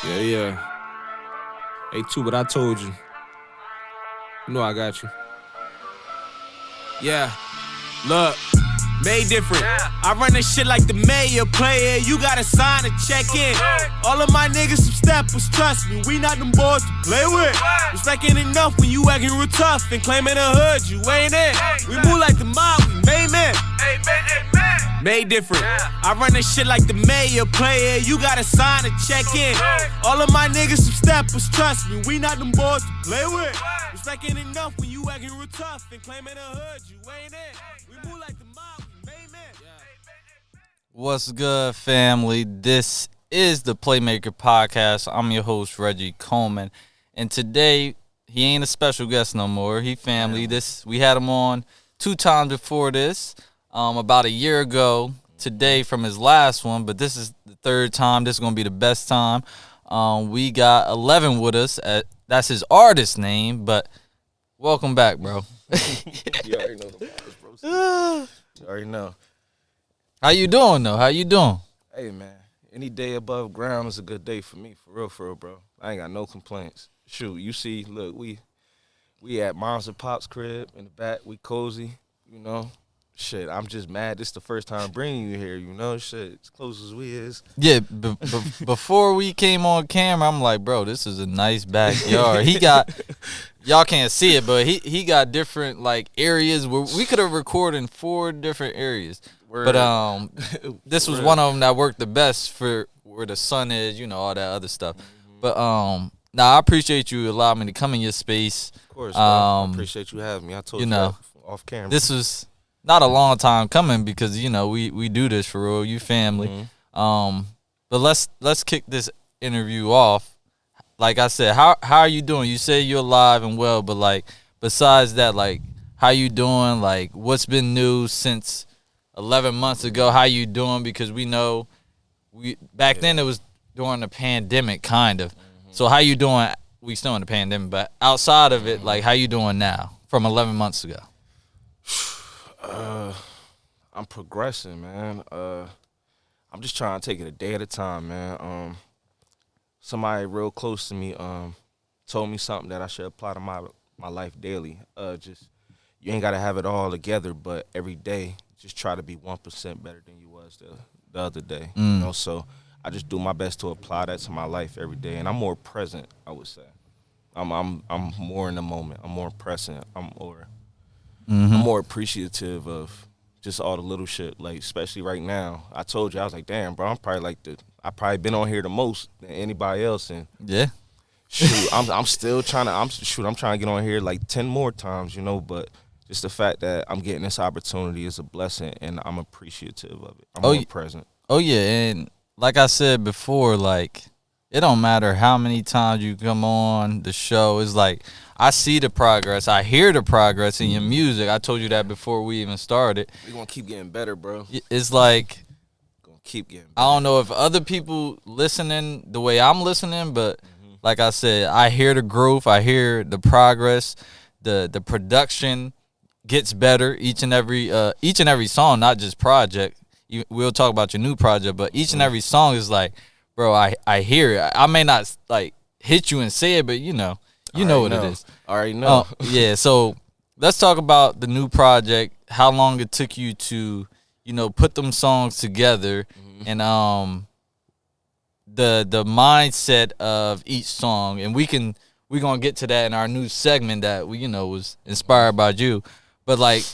Yeah. Hey, too, but I told you. You know I got you. Yeah. Look. Made different. I run this shit like the mayor player. You gotta sign to check in. All of my niggas some steppers, trust me. We not them boys to play with. Respect ain't enough when you acting real tough and claiming the hood. You ain't in. We move like the mob. We made men. Made different. I run this shit like the mayor player. You gotta sign to check in. All of my niggas some steppers, trust me. We not them boys to play with. Respect ain't enough when you acting real tough and claiming the hood. You ain't in. We move like the mob. What's good, family? This is the Playmaker podcast. I'm your host, Reggie Coleman. And today, he ain't a special guest no more. He family. We had him on 2 times before this, about a year ago today from his last one. But this is the 3rd time. This is going to be the best time. We got E11vin with us. That's his artist name. But welcome back, bro. You already know the bars, bro. You already know. How you doing, though? How you doing? Hey, man. Any day above ground is a good day for me. For real, bro. I ain't got no complaints. Shoot, you see, look, we at Moms and Pop's crib in the back. We cozy, you know. Shit, I'm just mad. This is the first time bringing you here, you know. Shit, as close as we is. Yeah, before we came on camera, I'm like, bro, this is a nice backyard. He got, y'all can't see it, but he got different, like, areas where we could have recorded in 4 different areas. But this was one of them that worked the best for where the sun is, you know, all that other stuff. Mm-hmm. But I appreciate you allowing me to come in your space. Of course, bro. I appreciate you having me. I told you know, off camera. This was not a long time coming because, you know, we do this for real, you family. Mm-hmm. But let's kick this interview off. Like I said, how are you doing? You say you're alive and well, but like besides that, like how you doing? Like what's been new since 11 months ago? How you doing? Because we know back then it was during the pandemic, kind of. Mm-hmm. So how you doing? We still in the pandemic, but outside of it, like how you doing now from 11 months ago? I'm progressing, man. I'm just trying to take it a day at a time, man. Somebody real close to me told me something that I should apply to my life daily. Just you ain't gotta have it all together, but every day just try to be 1% better than you was the other day. You know, so I just do my best to apply that to my life every day, and I'm more present. I would say, I'm more in the moment. I'm more present. I'm more appreciative of just all the little shit. Like especially right now, I told you I was like, damn, bro, I probably been on here the most than anybody else, and yeah, shoot, I'm still trying to. I'm trying to get on here like 10 more times, you know, but. Just the fact that I'm getting this opportunity is a blessing, and I'm appreciative of it. I'm more present. Oh, yeah, and like I said before, like, it don't matter how many times you come on the show. It's like, I see the progress. I hear the progress in your music. I told you that before we even started. We're going to keep getting better, bro. It's like, gonna keep getting better. I don't know if other people listening the way I'm listening, but like I said, I hear the growth. I hear the progress, the production gets better each and every song, not just project. We'll talk about your new project, but each and every song is like, bro, I hear it. I may not like hit you and say it, but you know what it is. I already know. Yeah. So let's talk about the new project. How long it took you to, put them songs together, and the mindset of each song, and we're gonna get to that in our new segment that we was inspired by you. But like,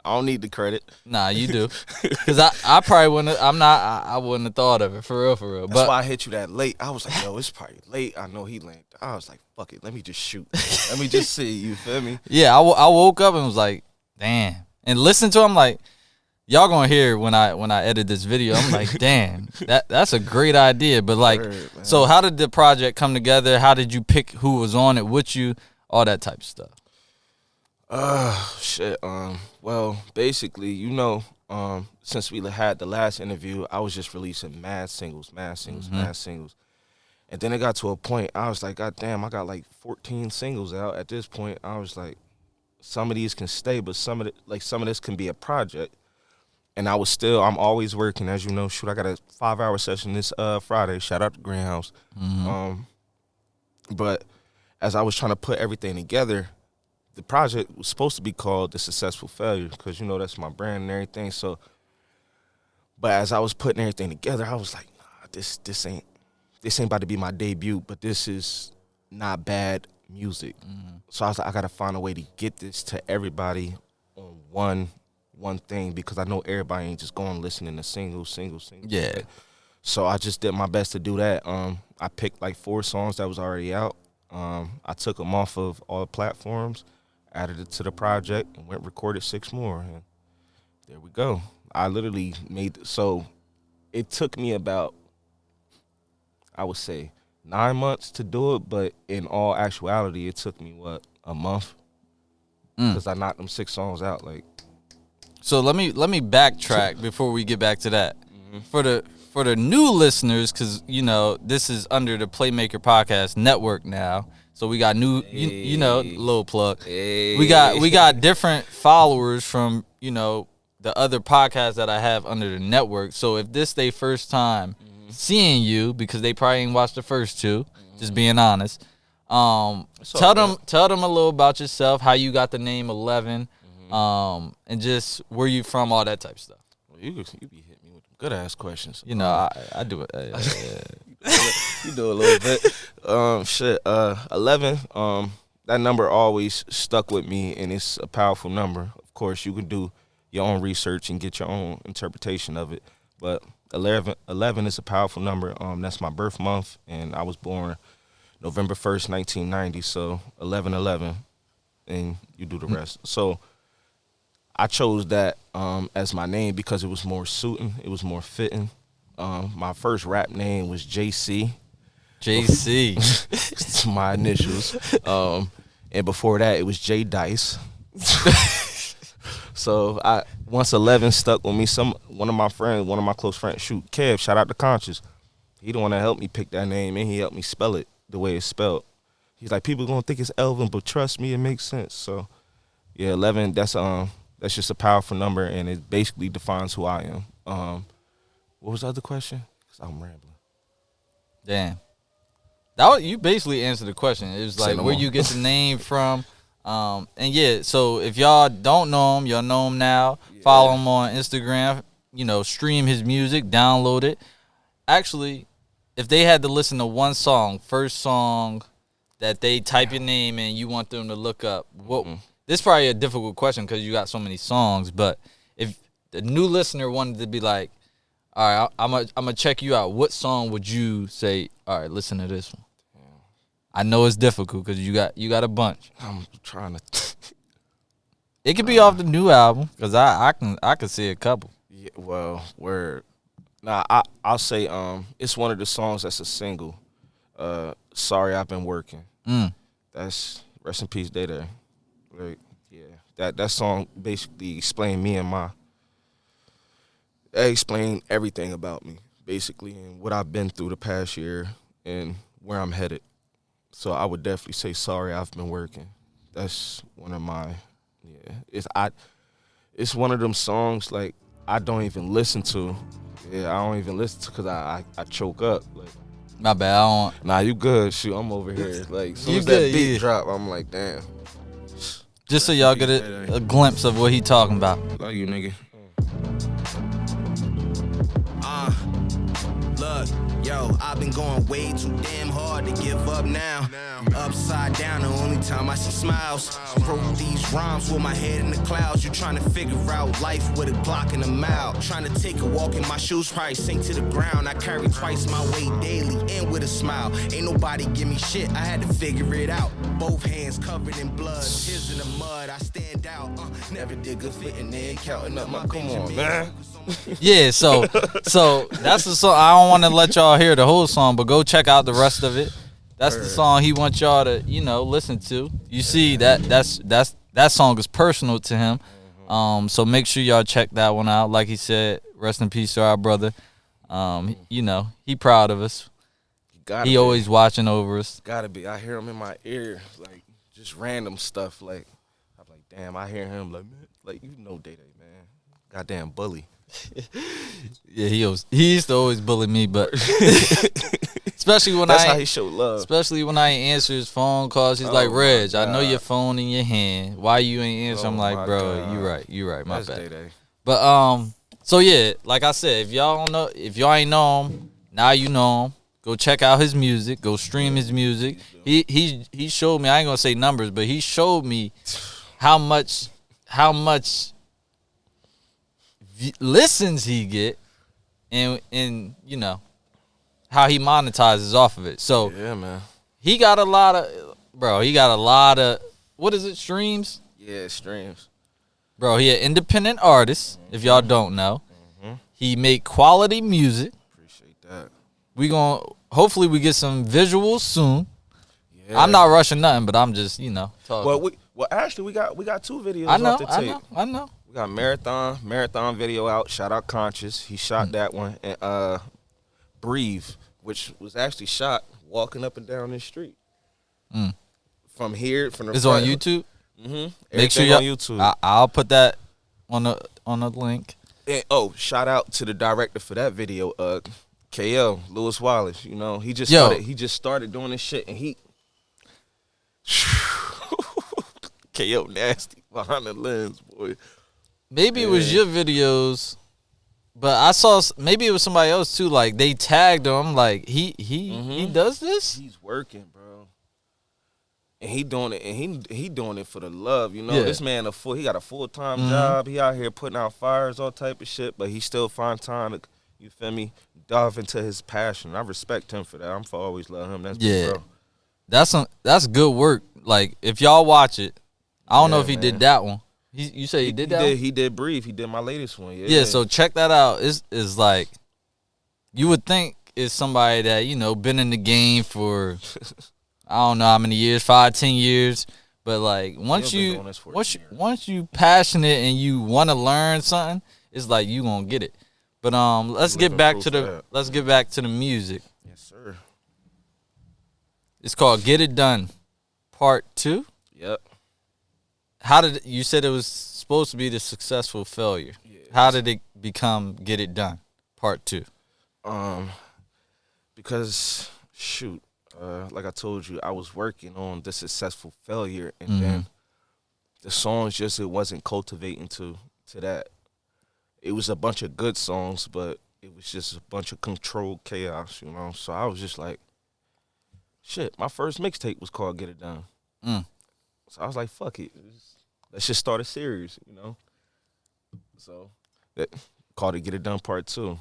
I don't need the credit. Nah, you do, because I probably wouldn't. I wouldn't have thought of it for real. That's why I hit you that late. I was like, yo, it's probably late. I know he landed. I was like, fuck it, let me just shoot. Let me just see. You feel me? Yeah, I woke up and was like, damn, and listen to him like, y'all gonna hear when I edit this video. I'm like, damn, that's a great idea. But like, so how did the project come together? How did you pick who was on it with you? All that type of stuff. Shit. Well, basically, since we had the last interview, I was just releasing mad singles. And then it got to a point, I was like, God damn, I got like 14 singles out at this point. I was like, some of these can stay, but some of this can be a project. and I'm always working, as you know. Shoot, I got a 5-hour session this Friday. Shout out to Greenhouse. But as I was trying to put everything together, the project was supposed to be called The Successful Failure, because, you know, that's my brand and everything. So, but as I was putting everything together, I was like, nah, this ain't about to be my debut, but this is not bad music. So I was like, I got to find a way to get this to everybody on one thing, because I know everybody ain't just going listening to singles. Yeah. So I just did my best to do that. I picked like 4 songs that was already out. I took them off of all the platforms, added it to the project, and recorded 6 more. And there we go. I literally so it took me about, I would say, 9 months to do it, but in all actuality, it took me, a month? Because I knocked them 6 songs out. Like, so let me backtrack before we get back to that. For the new listeners, because, you know, this is under the Playmaker Podcast Network now. So we got new, you know, little plug. Hey. We got different followers from, you know, the other podcasts that I have under the network. So if this they first time seeing you, because they probably ain't watched the first 2, just being honest. Tell them a little about yourself, how you got the name 11, and just where you from, all that type of stuff. Well, you be hitting me with good ass questions. You know, I do it. You do a little bit. 11. That number always stuck with me, and it's a powerful number. Of course, you can do your own research and get your own interpretation of it, but 11 is a powerful number. That's my birth month, and I was born November 1st, 1990. So 11/11, and you do the rest. So I chose that as my name because it was more suiting, it was more fitting. My first rap name was JC. JC. It's my initials. And before that, it was J Dice. So once 11 stuck with me, one of my close friends, Kev, shout out to Conscious. He the one that helped me pick that name, and he helped me spell it the way it's spelled. He's like, people gonna think it's Elvin, but trust me, it makes sense. So yeah, 11. That's just a powerful number, and it basically defines who I am. What was the other question? 'Cause I'm rambling. Damn. You basically answered the question. It was like, where you get the name from. And yeah, so if y'all don't know him, y'all know him now. Yeah. Follow him on Instagram. You know, stream his music, download it. Actually, if they had to listen to one song, first song that they type your name in, you want them to look up, this is probably a difficult question because you got so many songs, but if the new listener wanted to be like, all right, I'm gonna check you out, what song would you say, all right, listen to this one? I know it's difficult because you got a bunch. I'm trying to. It could be off the new album because I can see a couple. Yeah, well, I'll say it's one of the songs that's a single. Sorry, I've been working. That's rest in peace, Day Day. Like, yeah, that song basically explained me and explained everything about me basically and what I've been through the past year and where I'm headed. So I would definitely say Sorry, I've Been Working. That's one of my, it's one of them songs like I don't even listen to. Yeah, I don't even listen to because I choke up. Like, my bad, I don't. Nah, you good. Shoot, I'm over here. Like, as soon as good, that beat drop, I'm like, damn. Just so y'all get a glimpse of what he talking about. Love you, nigga. Look, yo, I've been going way too damn hard to give up now. Upside down, the only time I see smiles. Wrote these rhymes with my head in the clouds. You trying to figure out life with a Glock in the mouth. Trying to take a walk in my shoes, probably sink to the ground. I carry twice my weight daily, and with a smile. Ain't nobody give me shit, I had to figure it out. Both hands covered in blood, tears in the mud. I stand out, never did good fitting in, counting up my Come on, man. Yeah, so that's the song. I don't want to let y'all hear the whole song, but go check out the rest of it. That's the song he wants y'all to, listen to. You see that song is personal to him. So make sure y'all check that one out. Like he said, rest in peace to our brother. He proud of us. He always watching over us. Gotta be. I hear him in my ear, like just random stuff. Like I'm like, damn. I hear him like, man, like Day Day, man. Goddamn bully. Yeah, he used to always bully me, but especially when That's how he showed love. Especially when I ain't answer his phone calls. He's like, Reg, I know your phone in your hand. Why you ain't answer? I'm like, bro, God. you right, my bad. Day. But so yeah, like I said, if y'all ain't know him, now you know him. Go check out his music. Go stream his music. He showed me. I ain't gonna say numbers, but he showed me how much listens he get, and you know how he monetizes off of it. So yeah, man, he got a lot of what is it, streams? Yeah, streams. Bro, he an independent artist. If y'all don't know, he make quality music. Appreciate that. Hopefully we get some visuals soon. Yeah. I'm not rushing nothing, but I'm just talking. Well, actually, we got 2 videos off the tape. I know. We got marathon video out. Shout out Conscious. He shot that one, and Breathe, which was actually shot walking up and down this street. From here, from the it's front. on YouTube. Make sure you're on YouTube. I'll put that on the link. And, shout out to the director for that video, KL Lewis Wallace. You know, he just started doing this shit, and he KO nasty behind the lens, boy. Maybe it was your videos, but I saw maybe it was somebody else too. Like they tagged him, like he does this. He's working, bro, and he doing it, and he doing it for the love. You know, this man he got a full-time job. He out here putting out fires, all type of shit, but he still find time to, you feel me, dive into his passion. I respect him for that. I'm for always love him. That's bro. That's good work. Like if y'all watch it, I don't know if he did that one. You say he did that one? He did Breathe. He did my latest one. Yeah, so check that out. It's like you would think it's somebody that, been in the game for I don't know how many years, 5, 10 years. But like once you passionate and you want to learn something, it's like you gonna get it. But let's get back to the music. Yes, sir. It's called Get It Done, Part 2. Yep. You said it was supposed to be the successful failure. Yeah, how did it become Get It Done, Part 2? Because like I told you, I was working on the successful failure, and then the songs it wasn't cultivating to that. It was a bunch of good songs, but it was just a bunch of controlled chaos, So I was just like, shit, my first mixtape was called Get It Done. So I was like, fuck it. Let's just start a series, So that called it Get It Done Part 2.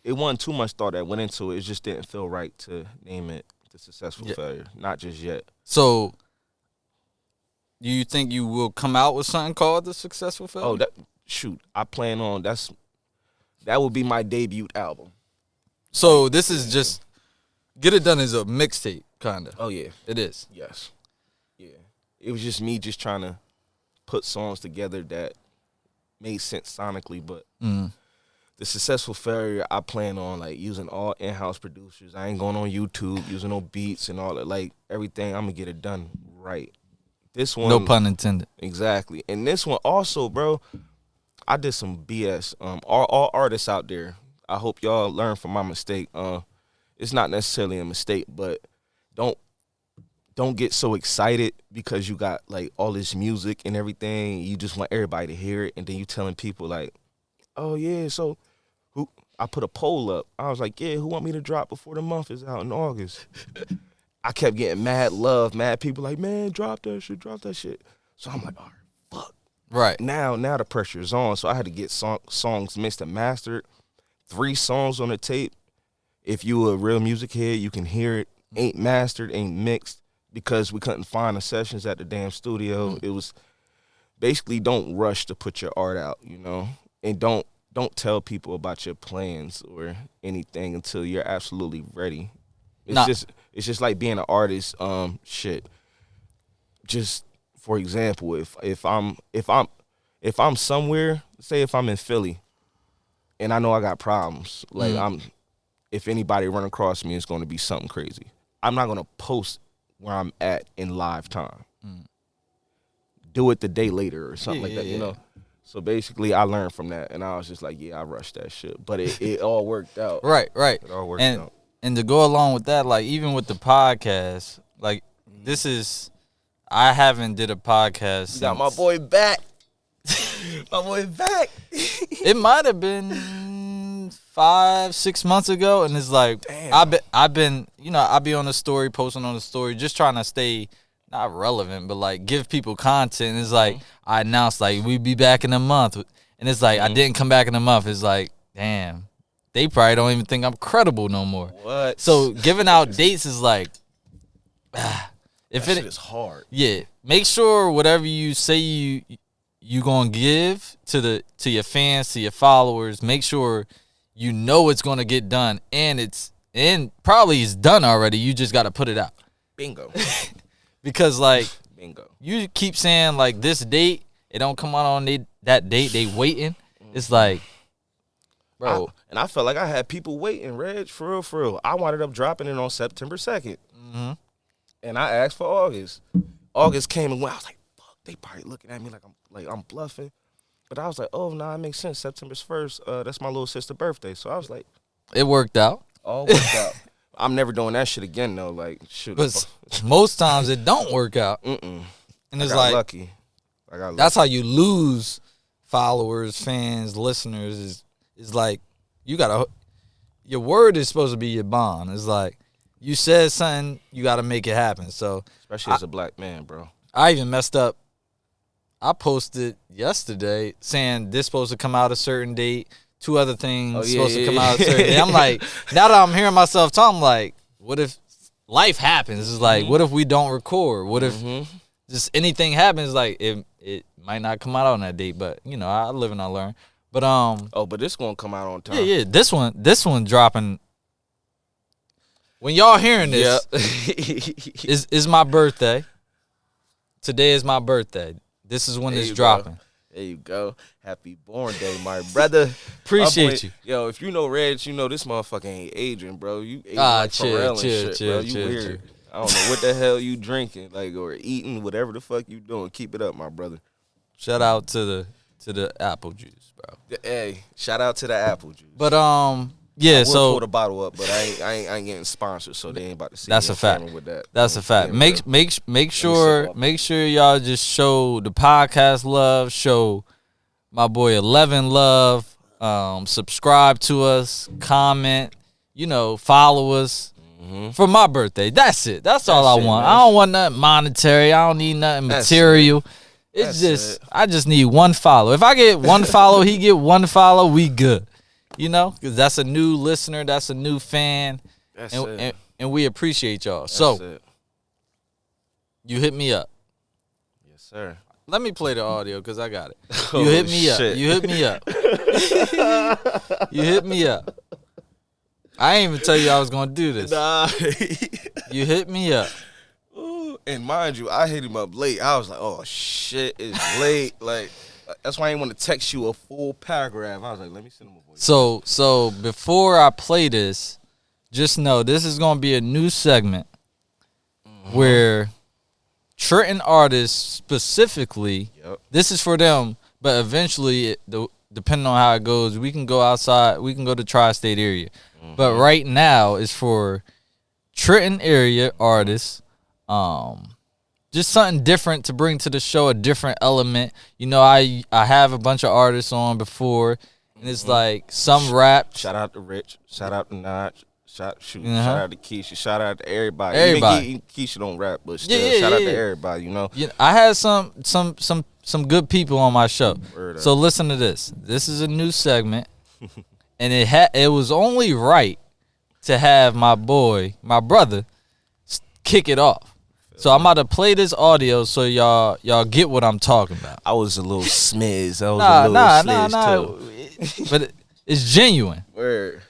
It wasn't too much thought that went into it. It just didn't feel right to name it The Successful Failure. Not just yet. So do you think you will come out with something called The Successful Failure? I plan on that will be my debut album. So this is just Get It Done is a mixtape, kinda. Oh yeah. It is. Yes. Yeah. It was just me just trying to put songs together that made sense sonically, but The Successful Failure, I plan on using all in-house producers. I ain't going on YouTube, using no beats and all that. Like everything, I'm gonna get it done right. This one, no pun intended. Exactly. And this one also, bro, I did some BS. All artists out there, I hope y'all learn from my mistake. It's not necessarily a mistake, but don't get so excited because you got all this music and everything. You just want everybody to hear it, and then you telling people oh yeah, so who? I put a poll up. I was like, yeah, who want me to drop before the month is out in August? I kept getting mad love, mad people man, drop that shit. So I'm like, all right, fuck. Right. Now the pressure is on, so I had to get songs mixed and mastered. 3 songs on the tape. If you a real music head, you can hear it. Ain't mastered, ain't mixed, because we couldn't find the sessions at the damn studio. It was basically don't rush to put your art out, and don't tell people about your plans or anything until you're absolutely ready. It's just like being an artist. Just for example, if I'm somewhere, say if I'm in Philly, and I know I got problems, if anybody run across me, it's going to be something crazy. I'm not going to post where I'm at in live time. Do it the day later or something that, So basically, I learned from that, and I was just like, yeah, I rushed that shit. But it all worked out. Right. It all worked out. And to go along with that, like even with the podcast, like this is, I haven't did a podcast. You got my boy back. My boy back. It might have been 5-6 months ago, and it's like, damn. I've been, you know, I be on the story, posting on the story, just trying to stay not relevant, but like give people content. And it's like I announced like we be back in a month, and it's like I didn't come back in a month. It's like, damn, they probably don't even think I'm credible no more. What? So giving out dates is like, if that it shit is hard. Yeah, make sure whatever you say you gonna give to your fans, to your followers, make sure you know it's gonna get done, and probably it's done already. You just gotta put it out. Bingo. Because like Bingo. you keep saying like this date, it don't come out on that date. They waiting. It's like, bro. I felt like I had people waiting, Reg, for real. I wound up dropping it on September 2nd. Mm-hmm. And I asked for August. August came and went. I was like, fuck, they probably looking at me like I'm bluffing. But I was like, oh, nah, it makes sense. September's 1st. That's my little sister's birthday. So I was like, it worked out. all worked out. I'm never doing that shit again, though. Like, shoot. But most times it don't work out. Mm-mm. And it's I got like, lucky. I got lucky. that's how you lose followers, fans, listeners. Is like, you gotta, your word is supposed to be your bond. It's like, you said something, you gotta make it happen. So especially as a black man, bro. I even messed up. I posted yesterday saying this supposed to come out a certain date. 2 other things supposed to come out a certain day. I'm like, now that I'm hearing myself talk, I'm like, what if life happens? It's like, what if we don't record? What if just anything happens? Like, it might not come out on that date, but you know, I live and I learn. But but this gonna come out on time. yeah, this one dropping. When y'all hearing this, is my birthday. Today is my birthday. This is when it's dropping. There you go. Happy born day, my brother. Appreciate you. Yo, if you know Reg, you know this motherfucker ain't aging, bro. You aging like Pharrell and shit, bro. You weird. I don't know what the hell you drinking, like, or eating, whatever the fuck you doing. Keep it up, my brother. Shout out to the apple juice, bro. Hey, shout out to the apple juice. But yeah, I will so pull the bottle up, but I ain't getting sponsored, so they ain't about to see. That's me a fact. with that. That's a fact. Yeah, Make sure y'all just show the podcast love. Show my boy 11 love. Subscribe to us. Comment. You know, follow us for my birthday. That's it. That's all I want. Man. I don't want nothing monetary. I don't need nothing material. It's just I just need one follow. If I get one follow, he get one follow. We good. You know, because that's a new listener, that's a new fan, and we appreciate y'all. So, you hit me up. Yes, sir. Let me play the audio because I got it. You hit me up. You hit me up. You hit me up. I ain't even tell you I was going to do this. Nah. You hit me up. Ooh, and mind you, I hit him up late. I was like, oh, shit, it's late. Like, that's why I didn't want to text you a full paragraph. I was like, let me send him a voice. So before I play this, just know this is going to be a new segment where Trenton artists specifically, this is for them, but eventually, depending on how it goes, we can go outside, we can go to tri-state area. But right now, it's for Trenton area artists, just something different to bring to the show, a different element. You know, I have a bunch of artists on before, and it's like some rap. Shout out to Rich. Shout out to Notch. Shout out to Keisha. Shout out to everybody. Even Keisha don't rap, but still, shout out to everybody. You know. Yeah, I had some good people on my show. So listen to this. This is a new segment, and it was only right to have my brother, kick it off. So I'm about to play this audio so y'all get what I'm talking about. I was a little smiz. I was a little nah. But it's genuine. Word.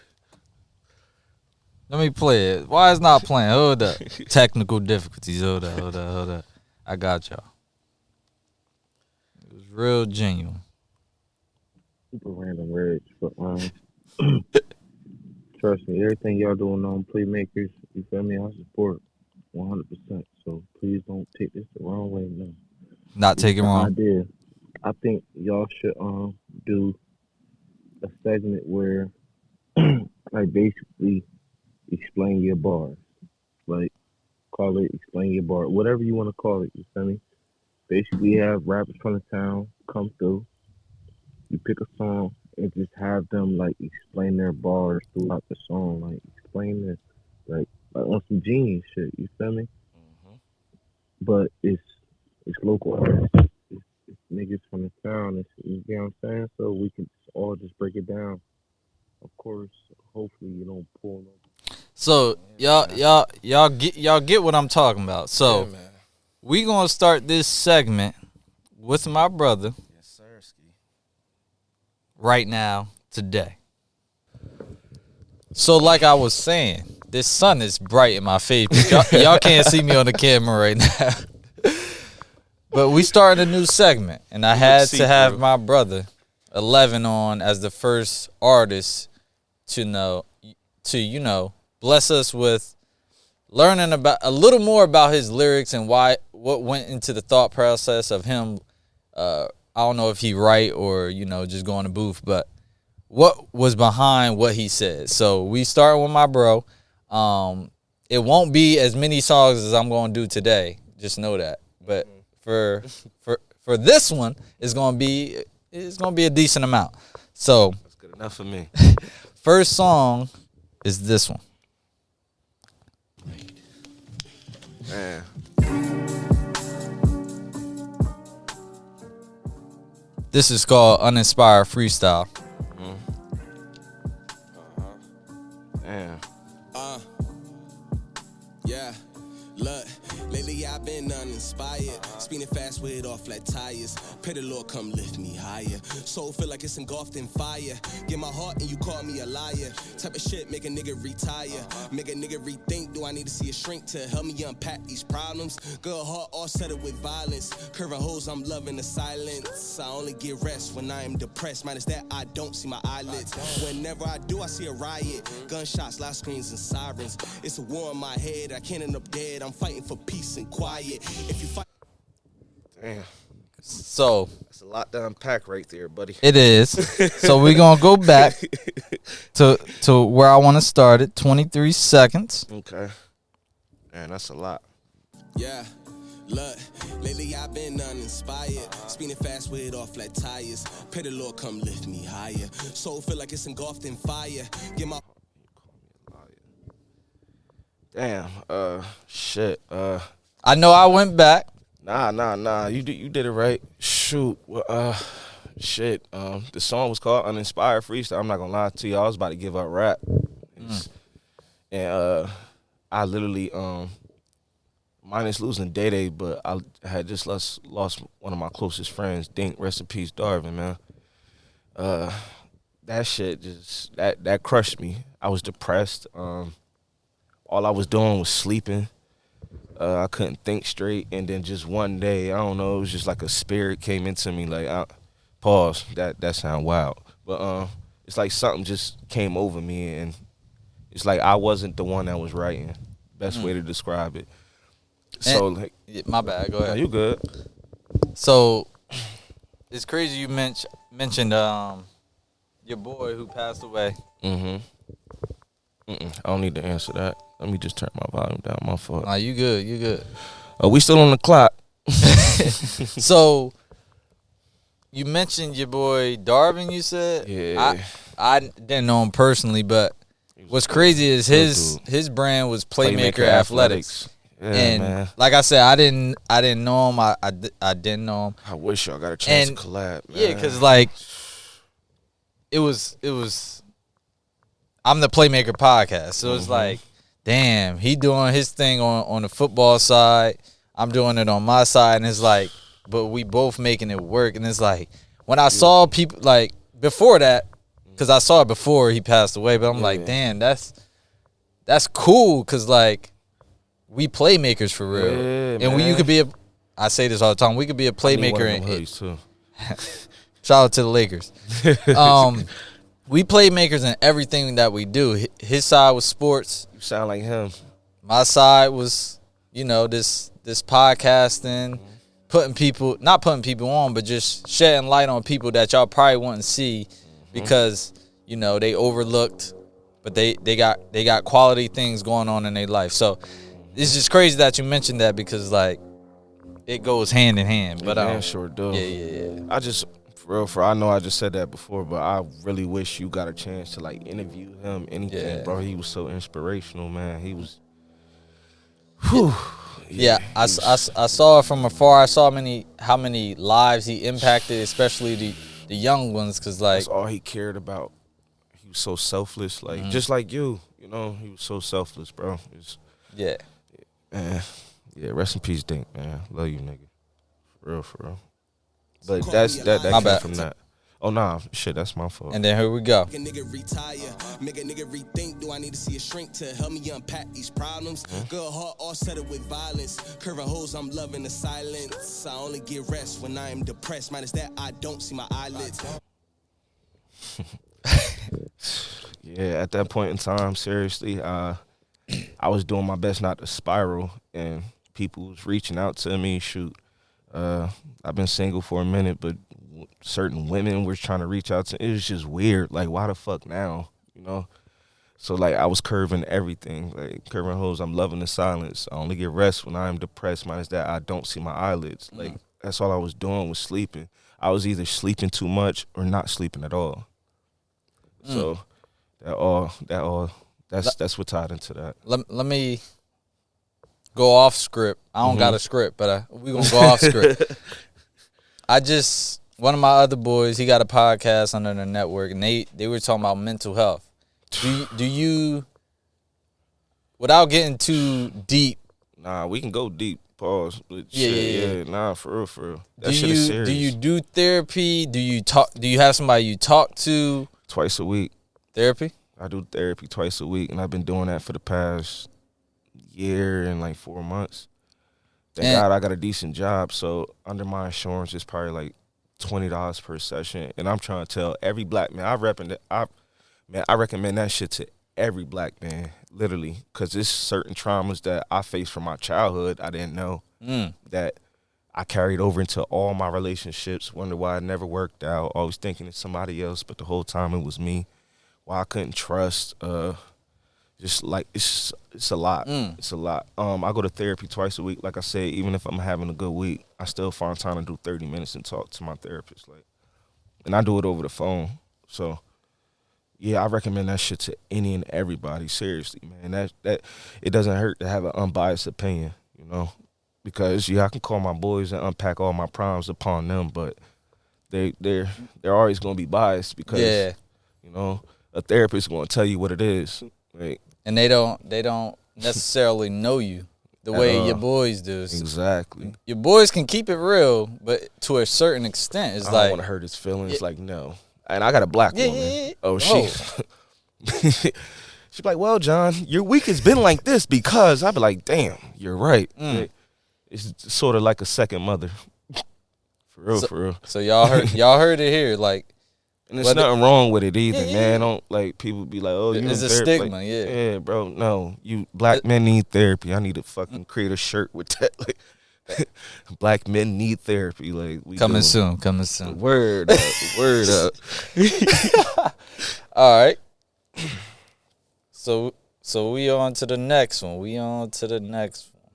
Let me play it. Why it's not playing? Hold up. Technical difficulties. Hold up. I got y'all. It was real genuine. Super random words, but trust me, everything y'all doing on Playmakers, you feel me? I support 100%. So please don't take this the wrong way. No. Not take it wrong. Idea. I think y'all should do a segment where like basically explain your bars. Like call it explain your bar. Whatever you want to call it, you feel me? Basically have rappers from the town come through. You pick a song and just have them like explain their bars throughout the song. Like explain this like on some genius shit, you feel me? Mm-hmm. But it's local artists. It's niggas from the town. You get what I'm saying? So we can all just break it down. Of course, hopefully you don't pull no. So y'all get what I'm talking about. So Yeah, man. we gonna start this segment with my brother Yes, sir. Ski. right now today. So like I was saying, this sun is bright in my face. But y'all can't see me on the camera right now. But we started a new segment, and I had to have my brother 11 on as the first artist to bless us with learning about a little more about his lyrics and what went into the thought process of him. I don't know if he write or just go in the booth, but what was behind what he said. So we start with my bro. It won't be as many songs as I'm going to do today. Just know that. But for this one, it's gonna be a decent amount. So That's good enough for me. first song is this one. Man. This is called Uninspired Freestyle. Damn. Yeah, look, lately I've been uninspired. Speeding fast with all flat tires. Pray the Lord come lift me higher. Soul feel like it's engulfed in fire. Get my heart and you call me a liar. Type of shit make a nigga retire. Make a nigga rethink, do I need to see a shrink to help me unpack these problems? Good heart all settled with violence. Curving hoes, I'm loving the silence. I only get rest when I am depressed. Minus that, I don't see my eyelids. Whenever I do, I see a riot. Gunshots, loud screams and sirens. It's a war in my head, I can't end up dead. I'm fighting for peace and quiet. If you fight. Damn. So That's a lot to unpack right there, buddy. it is. So we're gonna go back to where I want to start it. 23 seconds. Okay. Man, that's a lot. Yeah, look, lately I've been uninspired. Speeding fast with all flat tires. Pray the Lord come lift me higher. Soul feel like it's engulfed in fire. Get my Damn. Shit. I know I went back. Nah. You did it right. Shoot. Well, shit. The song was called Uninspired Freestyle. I'm not gonna lie to you. I was about to give up rap. And I literally minus losing Day, but I had just lost one of my closest friends, Dink, rest in peace, Darvin, man. That shit just that crushed me. I was depressed. All I was doing was sleeping. I couldn't think straight, and then just one day, I don't know, it was just like a spirit came into me. Like, pause. That sound wild, but it's like something just came over me, and it's like I wasn't the one that was writing. Best way to describe it. So, like, My bad. Go no, ahead. you good? So it's crazy you mentioned your boy who passed away. I don't need to answer that. Let me just turn my volume down. My fault. Nah, you good. You good. We still on the clock. So you mentioned your boy Darvin. You said, Yeah. I didn't know him personally, but what's crazy is his brand was Playmaker Athletics. Yeah, and man. like I said, I didn't know him. I didn't know him. I wish y'all got a chance And to collab, man. Yeah, because like it was. I'm the Playmaker podcast, so it's like, damn, he doing his thing on the football side. I'm doing it on my side, and it's like, but we both making it work. And it's like when I saw people like before that, because I saw it before he passed away, but I'm like, damn, that's cool, because like we playmakers for real, Yeah, and you man. could be a. I say this all the time. We could be a I need one playmaker. of them And hoodies, too. shout out to the Lakers. We playmakers in everything that we do. His side was sports. You sound like him. My side was, this podcasting. not putting people on, but just shedding light on people that y'all probably wouldn't see because, you know, they overlooked, but they got quality things going on in their life. So it's just crazy that you mentioned that because, like, it goes hand in hand. But man, sure do. Yeah. I just, for real, I know I just said that before, but I really wish you got a chance to, like, interview him, anything, bro. He was so inspirational, man. He was, whew. Yeah, I saw it from afar. I saw how many lives he impacted, especially the young ones, because, like, that's all he cared about. He was so selfless, like, just like you know, he was so selfless, bro. Man, yeah, rest in peace, Dink, man. Love you, nigga. For real. But that came from that. Oh, nah, shit, that's my fault. And then here we go. Make a nigga retire, make a nigga rethink. Do I need to see a shrink to help me unpack these problems? Good heart all settled with violence. Curving holes, I'm loving the silence. I only get rest when I am depressed. Minus that, I don't see my eyelids. Yeah, at that point in time, seriously, I was doing my best not to spiral, and people was reaching out to me. Shoot, I've been single for a minute, but certain women were trying to reach out to. It was just weird. Like, why the fuck now? You know. So, like, I was curving everything. Like, curving holes. I'm loving the silence. I only get rest when I am depressed. Minus that, I don't see my eyelids. Like, that's all I was doing was sleeping. I was either sleeping too much or not sleeping at all. So that's what tied into that. Let me go off script. I don't got a script, but we gonna go off script. One of my other boys, he got a podcast under the network, and they were talking about mental health. Do you, without getting too deep? Nah, we can go deep. Pause. But Yeah. Nah, for real. That shit is serious. Do you do therapy? Do you have somebody you talk to? Twice a week. Therapy? I do therapy twice a week, and I've been doing that for the past year and like 4 months. Thank God I got a decent job, so under my insurance, it's probably like $20 per session. And I'm trying to tell every black man, I recommend that shit to every black man, literally, because there's certain traumas that I faced from my childhood I didn't know that I carried over into all my relationships. Wonder why it never worked out. Always thinking it's somebody else, but the whole time it was me. Why I couldn't trust. Just like it's a lot. It's a lot. I go to therapy twice a week. Like I said, even if I'm having a good week, I still find time to do 30 minutes and talk to my therapist. Like, and I do it over the phone. So, yeah, I recommend that shit to any and everybody. Seriously, man. That it doesn't hurt to have an unbiased opinion, you know, because I can call my boys and unpack all my problems upon them, but they're always gonna be biased because you know, a therapist is gonna tell you what it is. Like, and they don't necessarily know you the way your boys do. Exactly. Your boys can keep it real, but to a certain extent, it's I like, don't want to hurt his feelings. Like, no. And I got a black woman. Yeah. Oh, she's like, well, John, your week has been like this because I be like, damn, you're right. It's sort of like a second mother. For real. So y'all heard it here, like. And there's nothing wrong with it either, man. Don't like people be like, oh, you it's a therapy. stigma, like, yeah, bro. No, you black men need therapy. I need to fucking create a shirt with that. Like, black men need therapy. Like, we coming doing. soon. Word up, word up. All right. So we on to the next one.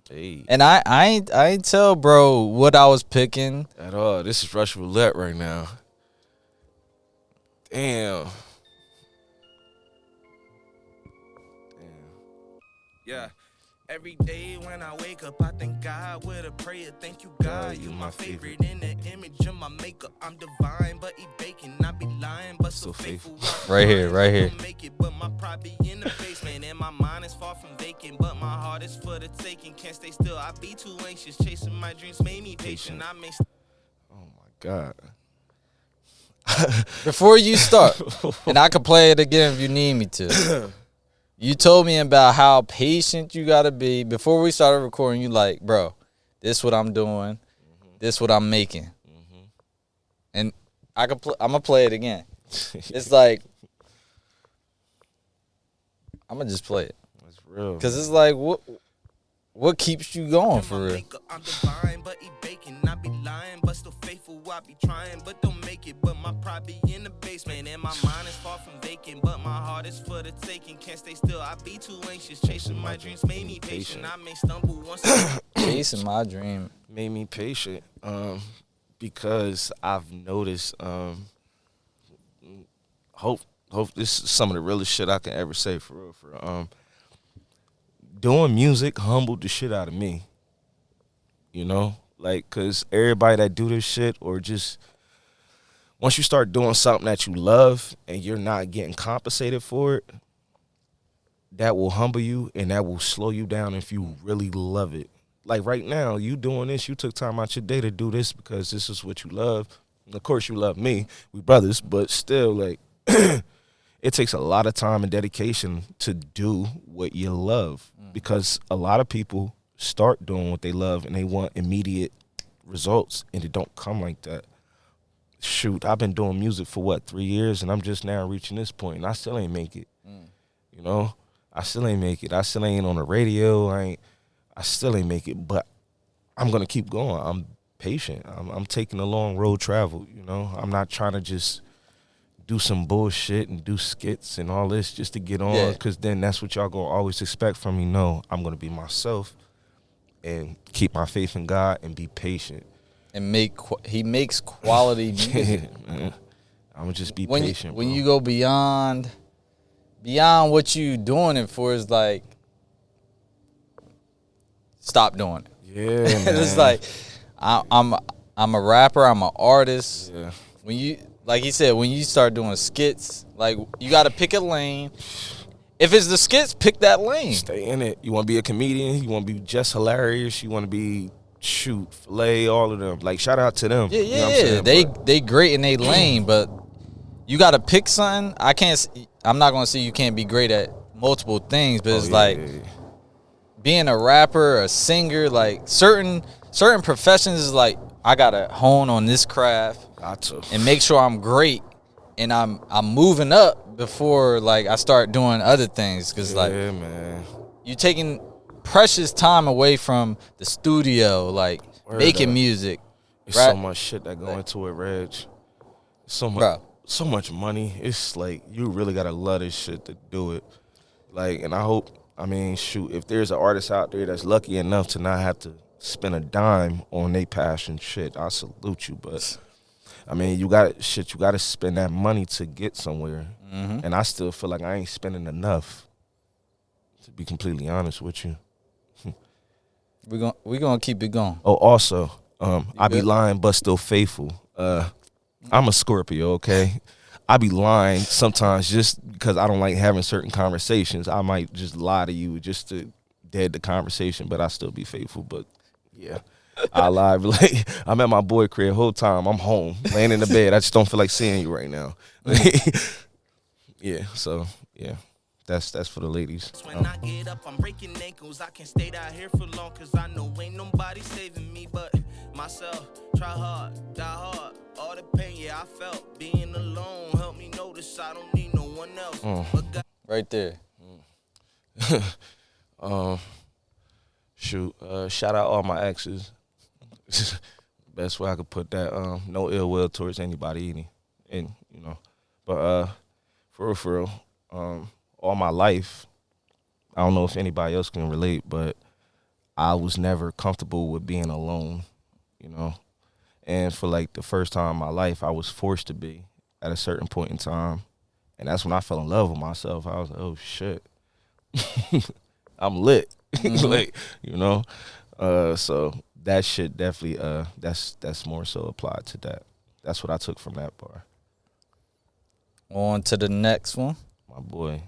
Hey. And I ain't tell bro what I was picking At all. This is Rush Roulette right now. Damn. Yeah. Every day when I wake up, I thank God with a prayer. Thank you, God. You my favorite in the image of my makeup. I'm divine, but eat bacon. I be lying, but so faithful. Right here. Make it, but my pride be in the basement, and my mind is far from vacant. But my heart is for the taking. Can't stay still. I be too anxious. Chasing my dreams made me patient. Oh my God. Before you start, and I could play it again if you need me to. You told me about how patient you gotta be. Before we started recording, you like, bro, this what I'm doing, this what I'm making, and I'm gonna play it again. It's like I'm gonna just play it. That's real. Cause it's like what keeps you going for real. I'm divine, but eat bacon. I be but still faithful. I be trying, but don't make it. But my pride be in the basement, and my mind is far from vacant. But my heart is for the taking. Can't stay still, I be too anxious. Chasing my dreams made me patient. I may stumble once. Chasing my dream made me patient. Because I've noticed. Hope this is some of the realest shit I can ever say for real. Doing music humbled the shit out of me. You know, like, cause everybody that do this shit, or just once you start doing something that you love and you're not getting compensated for it, that will humble you and that will slow you down if you really love it. Like right now, you doing this, you took time out your day to do this because this is what you love. And of course, you love me, we brothers, but still, like, it takes a lot of time and dedication to do what you love, because a lot of people start doing what they love and they want immediate results, and it don't come like that. Shoot, I've been doing music for 3 years, and I'm just now reaching this point, and I still ain't make it. You know, I still ain't make it. I still ain't on the radio. I still ain't make it, but I'm gonna keep going. I'm patient. I'm taking a long road travel. You know, I'm not trying to just do some bullshit and do skits and all this just to get on, because then that's what y'all gonna always expect from me. No, I'm gonna be myself and keep my faith in God and be patient. And he makes quality music. I'm gonna just be when patient. When you go beyond what you doing it for, is like, stop doing it. Yeah, man. It's like, I'm a rapper. I'm an artist. Yeah. When you, like he said, when you start doing skits, like, you got to pick a lane. If it's the skits, pick that lane. Stay in it. You want to be a comedian. You want to be just hilarious. You want to be filet, all of them. Like, shout out to them. Yeah, you know what I'm saying? They great in their lane, but you got to pick something. I'm not gonna say you can't be great at multiple things, but it's being a rapper, a singer, like certain professions is like, I gotta hone on this craft and make sure I'm great, and I'm moving up before, like, I start doing other things, because man, you taking precious time away from the studio, like making music. There's so much shit that go into it, Reg. So much money. It's like, you really gotta love this shit to do it. Like, and if there's an artist out there that's lucky enough to not have to spend a dime on their passion shit, I salute you. But you gotta spend that money to get somewhere. And I still feel like I ain't spending enough, to be completely honest with you. We're gonna keep it going. Oh, also, I be lying but still faithful. I'm a Scorpio, okay? I be lying sometimes just because I don't like having certain conversations. I might just lie to you just to dead the conversation, but I still be faithful. But yeah, I lie. Like, I'm at my boy crib the whole time. I'm home, laying in the bed. I just don't feel like seeing you right now. Yeah, so yeah. That's for the ladies. When I get up, I'm breaking ankles. I can't stay down here for long, cause I know ain't nobody saving me but myself. Try hard, die hard. All the pain, yeah, I felt. Being alone helped me notice I don't need no one else. But God. Right there. Shout out all my exes. Best way I could put that. No ill will towards anybody, and you know. But for real, all my life, I don't know if anybody else can relate, but I was never comfortable with being alone, you know. And for like the first time in my life, I was forced to be at a certain point in time. And that's when I fell in love with myself. I was like, oh shit, I'm lit. Like, you know. So that shit definitely, that's more so applied to that. That's what I took from that bar. On to the next one. My boy.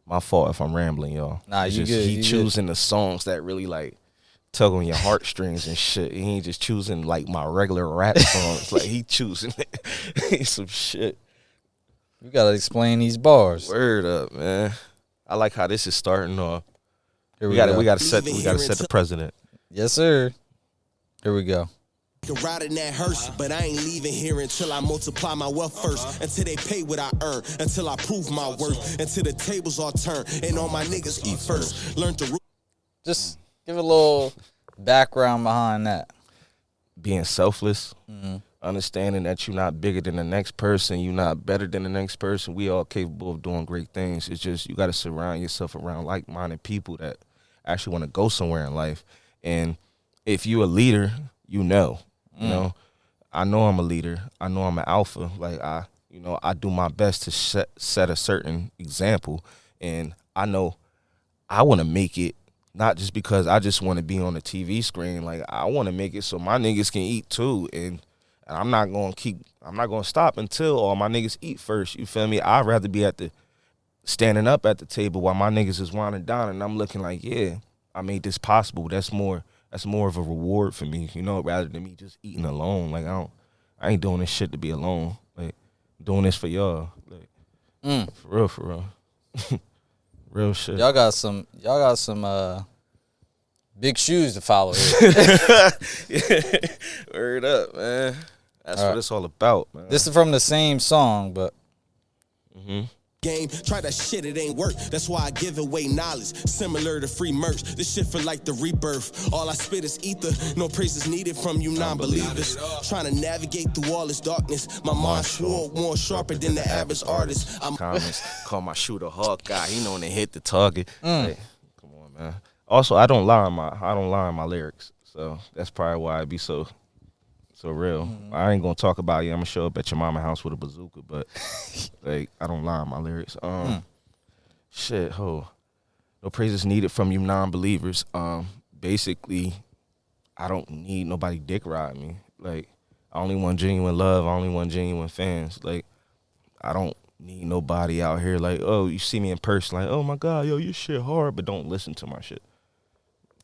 My fault if I'm rambling, y'all. Nah, you good. He choosing the songs that really like tug on your heartstrings and shit. He ain't just choosing like my regular rap songs. Like, he choosing some shit. You gotta explain these bars. Word up, man. I like how this is starting off. Here we gotta set the precedent. Yes, sir. Here we go. Can ride in that hearse, but I ain't leaving here until I multiply my wealth first. Until they pay what I earn, until I prove my worth, until the tables are turned and all my niggas eat first. Learn to just give a little background behind that? Being selfless, Mm-hmm. understanding that you're not bigger than the next person, you're not better than the next person. We all capable of doing great things. It's just you got to surround yourself around like-minded people that actually want to go somewhere in life. And if you're a leader, you know, I know I'm a leader. I know I'm an alpha. Like I do my best to set a certain example, and I know I want to make it. Not just because I just want to be on the TV screen. Like I want to make it so my niggas can eat too, and I'm not gonna stop until all my niggas eat first. You feel me? I'd rather be standing up at the table while my niggas is winding down, and I'm looking like, yeah, I made this possible. That's more of a reward for me, rather than me just eating alone. Like I ain't doing this shit to be alone. Like I'm doing this for y'all. Like for real. Real shit. Y'all got some big shoes to follow here. Word up, man. That's what it's all about, man. This is from the same song, but Game, try that shit, it ain't work. That's why I give away knowledge, similar to free merch. This shit feel like the rebirth. All I spit is ether, no praise is needed from you non-believers. Trying to navigate through all this darkness. My mind swore more sharper than the average artist. Comments, call my shooter Hawkeye. He know when to hit the target. Like, come on, man. Also, I don't lie in my lyrics, so that's probably why I be so real. I ain't gonna talk about I'm gonna show up at your mama house with a bazooka, but like I don't lie in my lyrics. No praise is needed from you non-believers. Basically, I don't need nobody dick riding me. Like I only want genuine love. I only want genuine fans. Like I don't need nobody out here like, oh, you see me in person, like, oh my God, yo, your shit hard, but don't listen to my shit.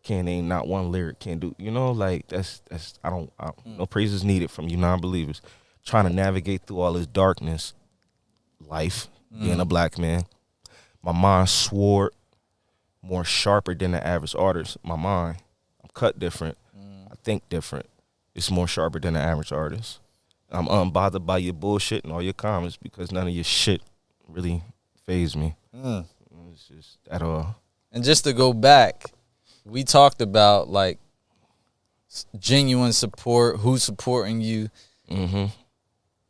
Can't name not one lyric, can't do, like that's I don't no praise is needed from you non-believers. Trying to navigate through all this darkness, life, being a black man. My mind swore more sharper than the average artist. My mind, I'm cut different. I think different. It's more sharper than the average artist. I'm unbothered by your bullshit and all your comments because none of your shit really faze me. It's just at all. And just to go back, we talked about like genuine support, who's supporting you, and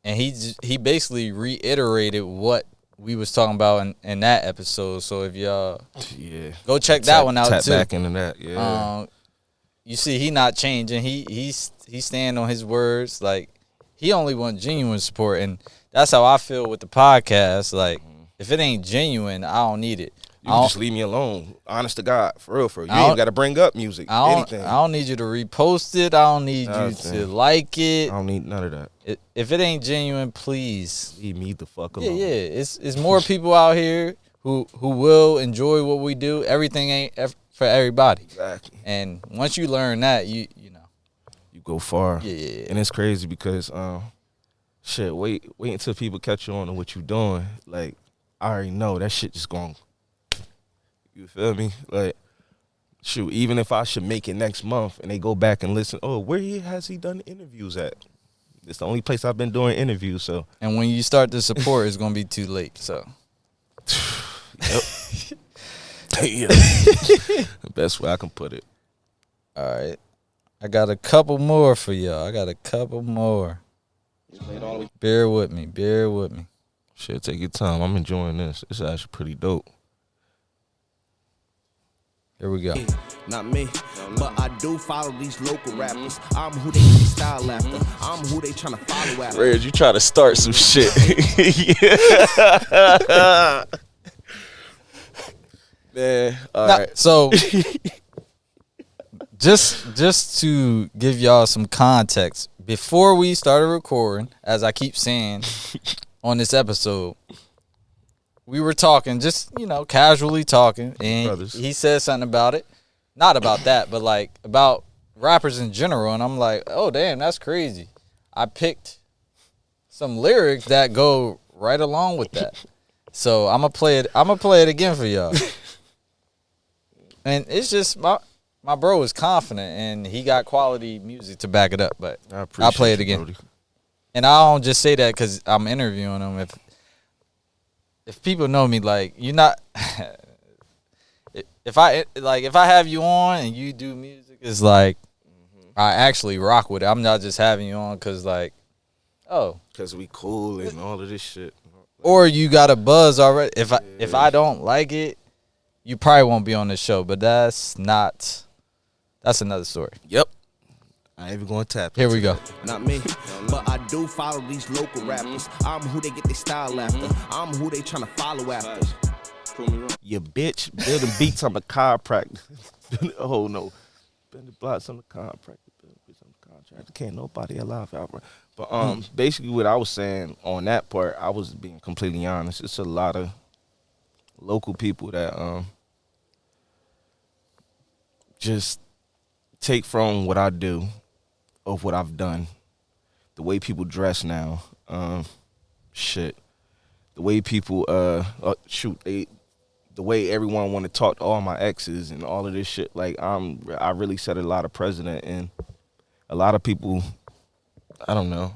he basically reiterated what we was talking about in that episode. So if y'all go check that one out tap too. Back into that, you see, he not changing. He's stand on his words. Like he only wants genuine support, and that's how I feel with the podcast. Like if it ain't genuine, I don't need it. You can just leave me alone. Honest to God, for real. You ain't got to bring up music, anything. I don't need you to repost it. I don't need you to like it. I don't need none of that. If it ain't genuine, please leave me the fuck alone. Yeah. It's more people out here who will enjoy what we do. Everything ain't for everybody. Exactly. And once you learn that, you go far. Yeah. And it's crazy because wait until people catch you on to what you doing. Like I already know that shit just going. You feel me? Like, shoot, even if I should make it next month and they go back and listen, where has he done interviews at? It's the only place I've been doing interviews, so. And when you start to support, it's going to be too late, so. Yep. The best way I can put it. All right. I got a couple more for y'all. Bear with me. Shit, take your time. I'm enjoying this. It's actually pretty dope. Here we go. Not me, but I do follow these local rappers. I'm who they style after. I'm who they tryna follow after. Reg, you try to start some shit. Man, all right. So, just to give y'all some context, before we started recording, as I keep saying on this episode, we were talking, just, casually talking, and he said something about it. Not about that, but, like, about rappers in general, and I'm like, oh, damn, that's crazy. I picked some lyrics that go right along with that. So I'm going to play it again for y'all. And it's just, my bro is confident, and he got quality music to back it up, but I'll play it again. Brody. And I don't just say that because I'm interviewing him. If people know me, like, you're not if I have you on and you do music, it's like I actually rock with it. I'm not just having you on because like, oh, because we cool and all of this shit. Or you got a buzz already. If I don't like it, you probably won't be on the show. But that's another story. Yep. I ain't even going to tap. Here we go. Not me, but I do follow these local rappers. I'm who they get their style after. I'm who they tryna follow after. You bitch, building beats on the chiropractor. Oh no, bending blocks on the chiropractor. Can't nobody alive out. But basically what I was saying on that part, I was being completely honest. It's a lot of local people that just take from what I do, of what I've done, the way people dress now, the way people the way everyone want to talk to all my exes and all of this shit. Like I really set a lot of precedent, and a lot of people, I don't know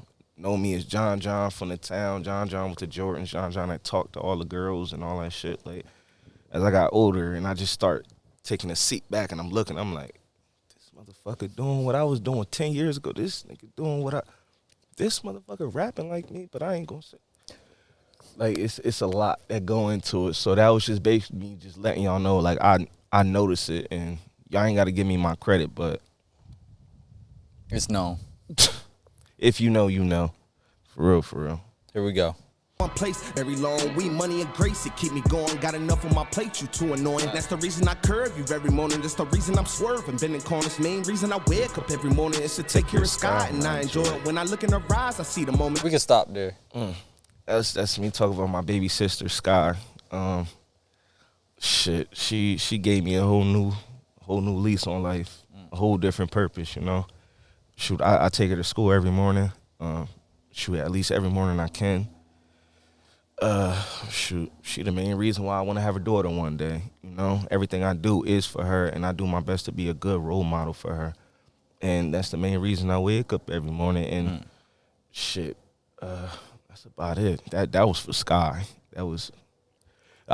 me as John from the town. John with the Jordans. John that talked to all the girls and all that shit. Like as I got older and I just start taking a seat back and I'm looking, I'm like, this motherfucker doing what I was doing 10 years ago. This nigga doing this motherfucker rapping like me, but I ain't gonna say. Like it's a lot that go into it. So that was just basically me just letting y'all know, like I notice it, and y'all ain't gotta give me my credit, but It's known. if you know, you know. For real. Here we go. One place, very long, we money and grace, it keep me going. Got enough on my plate, you too annoying. That's the reason I curve you every morning. That's the reason I'm swerving, bending corners. Main reason I wake up every morning is to take care of Sky, and I enjoy it. When I look in her eyes, I see the moment. We can stop there. That's me talking about my baby sister Sky. Shit, she gave me a whole new lease on life, a whole different purpose, you know. Shoot, I take her to school every morning. Shoot, at least every morning I can. Shoot, she the main reason why I want to have a daughter one day. You know, everything I do is for her, and I do my best to be a good role model for her. And that's the main reason I wake up every morning. And shit, that's about it. That was for Sky. I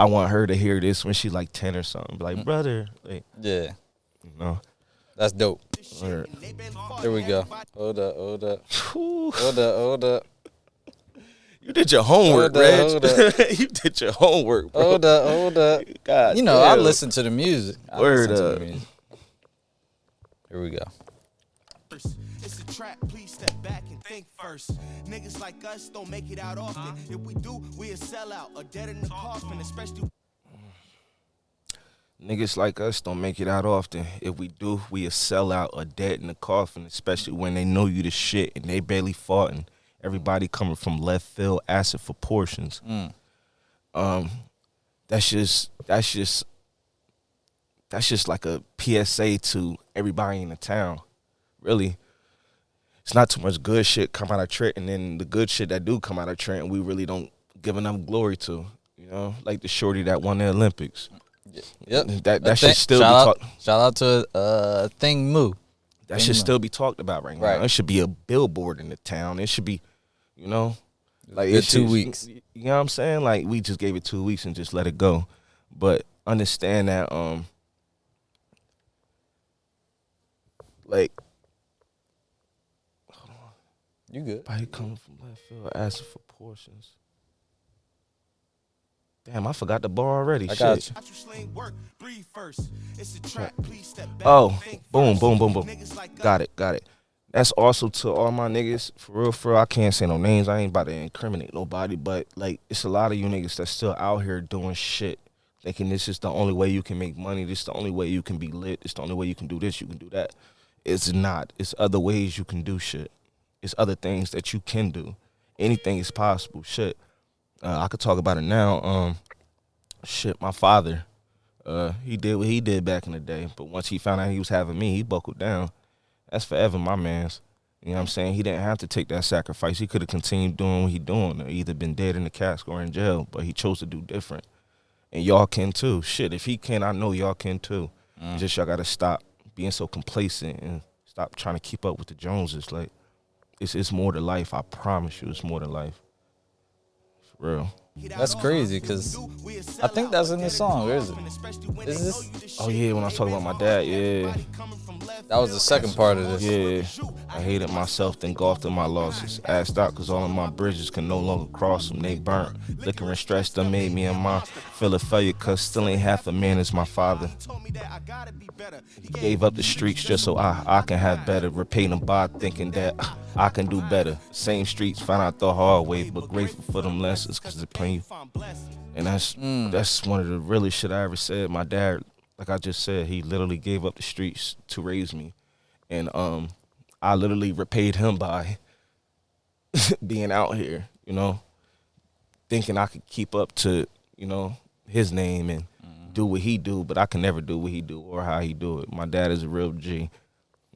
want her to hear this when she's like 10 or something. Be like, brother, like, Yeah, you know. that's dope. Or, Here we go. Hold up. whew, Hold up. you did your homework, Hold Reg. You did your homework, bro. Hold up. God, You know, I damn. listen to the music. Word up. Here we go. It's a trap, please step back and think first. Niggas like us don't make it out often. If we do, we a sellout, or dead in the coffin, especially. Niggas like us don't make it out often. If we do, we a sell out or dead in the coffin, especially when they know you the shit and they barely fought and everybody coming from left field asking for portions. That's just like a PSA to everybody in the town. Really. It's not too much good shit come out of Trent, and then the good shit that do come out of Trent, we really don't give enough glory to. You know, like the shorty that won the Olympics. Yep. That should still be talked. Shout out to Thing Moo. That should still be talked about right now. Right. It should be a billboard in the town. It should be, you know, like Good it's 2 weeks. You know what I'm saying? Like we just gave it 2 weeks and just let it go. But understand that, like, You good? everybody coming from left field asking for portions. Damn, I forgot the bar already. I got you. Oh, boom. Got it. That's also to all my niggas, for real. I can't say no names. I ain't about to incriminate nobody, but like, it's a lot of you niggas that's still out here doing shit, thinking this is the only way you can make money. This is the only way you can be lit. It's the only way you can do this. You can do that. It's not. It's other ways you can do shit. It's other things that you can do. Anything is possible. Shit. I could talk about it now. Shit, my father, he did what he did back in the day, but once he found out he was having me, he buckled down. That's forever my man's. You know what I'm saying? He didn't have to take that sacrifice. He could have continued doing what he doing, or either been dead in the casket or in jail, but he chose to do different. And y'all can too. Shit, if he can, I know y'all can too. Just y'all gotta stop being so complacent and stop trying to keep up with the Joneses. Like, it's more to life. I promise you, it's more to life. For real. That's crazy because I think that's in the song. Where is it? Is this? Oh yeah, when I was talking about my dad, yeah. That was the second part of this. Yeah, I hated myself, then golfed in my losses. Asked out cause all of my bridges can no longer cross them, they burnt. Liquor and stress done made me and my feel a failure cause still ain't half a man as my father. He gave up the streets just so I can have better. Repay them by thinking that I can do better. Same streets, found out the hard way, but grateful for them lessons cause they're playing. And that's one of the realest shit I ever said. My dad, like I just said, he literally gave up the streets to raise me. And I literally repaid him by being out here, you know, thinking I could keep up to, you know, his name and do what he do, but I can never do what he do or how he do it. My dad is a real G.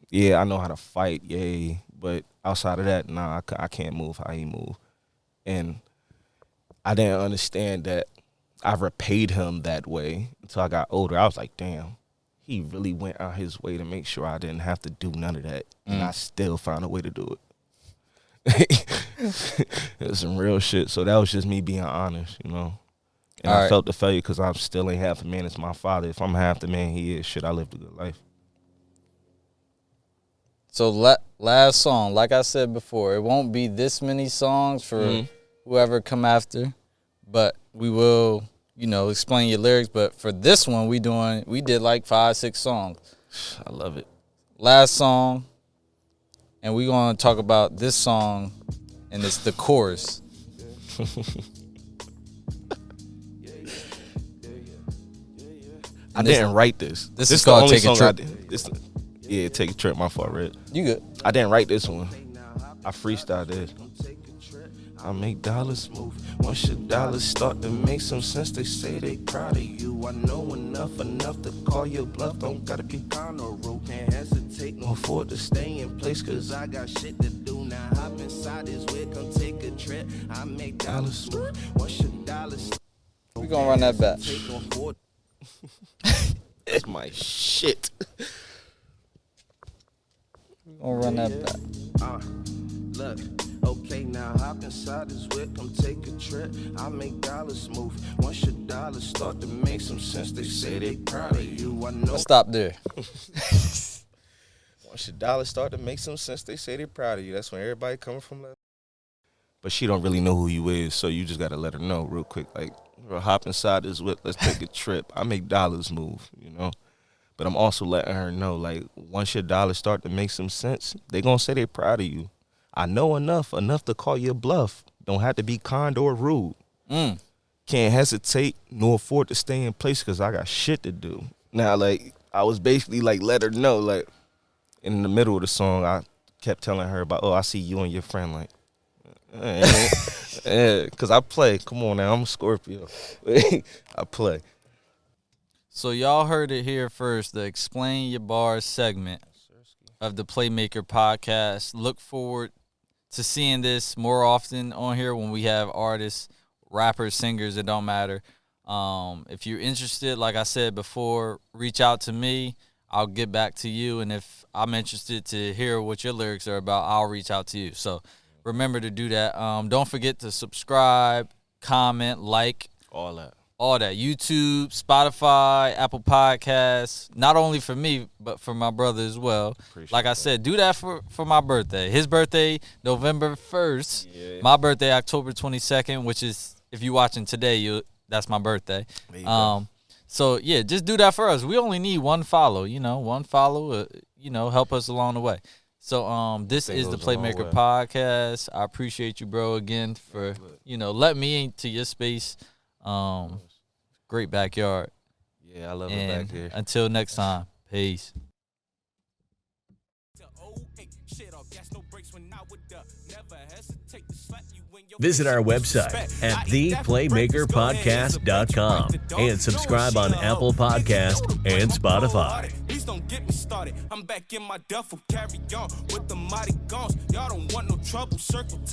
Yeah, I know how to fight, yay, but outside of that, nah, I can't move how he move. And I didn't understand that I repaid him that way until I got older. I was like, damn, he really went out his way to make sure I didn't have to do none of that. And I still found a way to do it. It was some real shit. So that was just me being honest, you know. And I felt the failure because I still ain't half the man as my father. If I'm half the man he is, shit, I lived a good life. So last song, like I said before, it won't be this many songs for whoever come after, but we will, you know, explain your lyrics. But for this one, we did like 5-6 songs. I love it. Last song, and we're going to talk about this song, and it's the chorus. I didn't write this. This is called Take a Trip. Yeah, Take a Trip, my fault, Red. You good. I didn't write this one. I freestyled this. I make dollars move. Once your dollars start to make some sense, they say they proud of you. I know enough to call your bluff. Don't gotta be kind or rude. Can't hesitate, no afford to stay in place, cause I got shit to do. Now hop inside this way, come take a trip. I make dollars move. Once your dollars We gonna run that back. That's my shit. We gonna run that back. Look, okay, now hop inside this whip, come take a trip. I make dollars move. Once your dollars start to make some sense, they say they proud of you. I know. Let's stop there. Once your dollars start to make some sense, they say they're proud of you. That's when everybody coming from that. But she don't really know who you is, so you just gotta let her know real quick. Like, hop inside this whip, let's take a trip. I make dollars move, you know. But I'm also letting her know, like, once your dollars start to make some sense, they gonna say they proud of you. I know enough to call you a bluff. Don't have to be kind or rude. Can't hesitate nor afford to stay in place because I got shit to do. Now, like, I was basically, like, let her know, like, in the middle of the song, I kept telling her about, oh, I see you and your friend, like, yeah, because I play. Come on now, I'm a Scorpio. I play. So y'all heard it here first, the Explain Your Bars segment of the Playmaker podcast. Look forward to seeing this more often on here when we have artists, rappers, singers, it don't matter. If you're interested, like I said before, reach out to me. I'll get back to you. And if I'm interested to hear what your lyrics are about, I'll reach out to you. So remember to do that. Don't forget to subscribe, comment, like. All that. YouTube, Spotify, Apple Podcasts. Not only for me, but for my brother as well. Like I said, do that for my birthday. His birthday, November 1st. Yeah. My birthday, October 22nd, which is, if you're watching today, that's my birthday. So, yeah, just do that for us. We only need one follow, help us along the way. So this is the Playmaker podcast. I appreciate you, bro, again for, letting me into your space. Great backyard. Yeah, I love it back here. Until next time, peace. Visit our website at theplaymakerpodcast.com and subscribe on Apple Podcast and Spotify. Please don't get me started. I'm back in my duffel, carry on with the mighty guns. Y'all don't want no trouble, circle time.